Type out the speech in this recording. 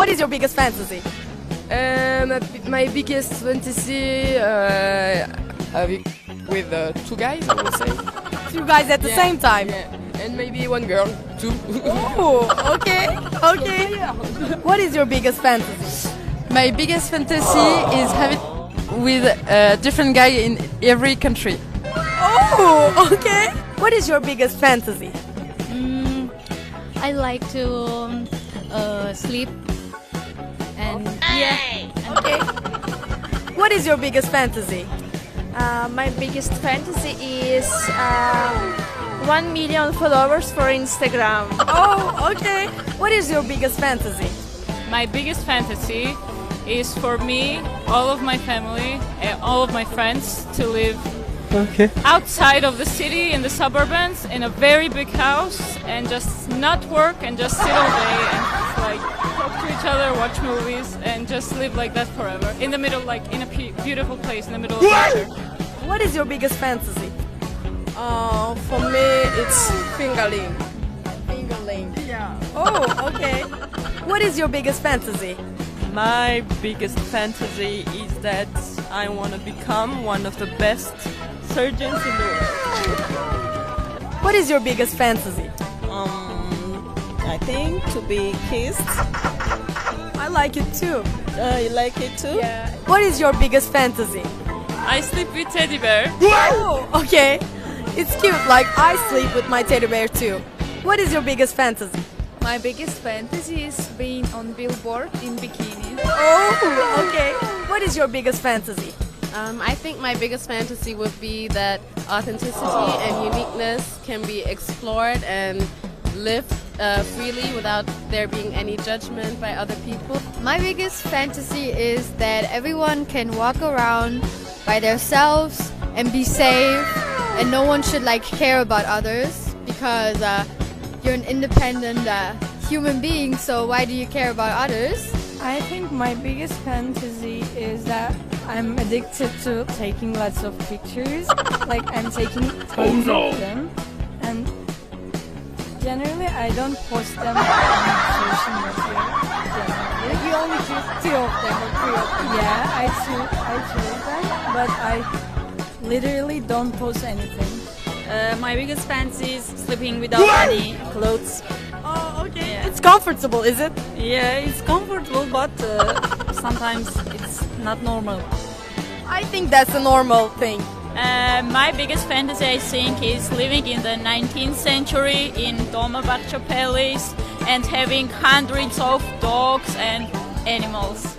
What is your biggest fantasy? My biggest fantasy with two guys, I would say. Two guys at the same time. Yeah. And maybe one girl too. Oh, okay, okay. What is your biggest fantasy? My biggest fantasy is having with a different guy in every country. Oh, okay. What is your biggest fantasy? I like to sleep and Okay. What is your biggest fantasy? My biggest fantasy is 1 million followers for Instagram. Oh, okay. What is your biggest fantasy? My biggest fantasy is for me, all of my family, and all of my friends to live outside of the city in the suburbs in a very big house and just not work and just sit all day and like talk to each other, watch movies and just live like that forever. In the middle, like in a beautiful place in the middle of nature. What is your biggest fantasy? For me, it's fingerling. Fingerling. Yeah. Oh, okay. What is your biggest fantasy? My biggest fantasy is that I want to become one of the best surgeons in the world. What is your biggest fantasy? I think to be kissed. I like it too. You like it too? Yeah. What is your biggest fantasy? I sleep with teddy bear. Oh, okay. It's cute. Like I sleep with my teddy bear too. What is your biggest fantasy? My biggest fantasy is being on billboard in bikini. Oh, okay. What is your biggest fantasy? I think my biggest fantasy would be that authenticity and uniqueness can be explored and lived freely without there being any judgment by other people. my biggest fantasy is that everyone can walk around by themselves and be safe, and no one should like care about others because you're an independent human being, so why do you care about others? I think my biggest fantasy is that I'm addicted to taking lots of pictures. Like I'm taking tons of them, and generally I don't post them on social media. Generally. You only choose 2 of them or 3 of them. Yeah, I choose them, but I literally don't post anything. My biggest fantasy is sleeping without any clothes. Oh, okay. Yeah. It's comfortable, is it? Yeah, it's comfortable, but sometimes it's not normal. I think that's a normal thing. My biggest fantasy, I think, is living in the 19th century in Dolmabahce Palace and having hundreds of dogs and animals.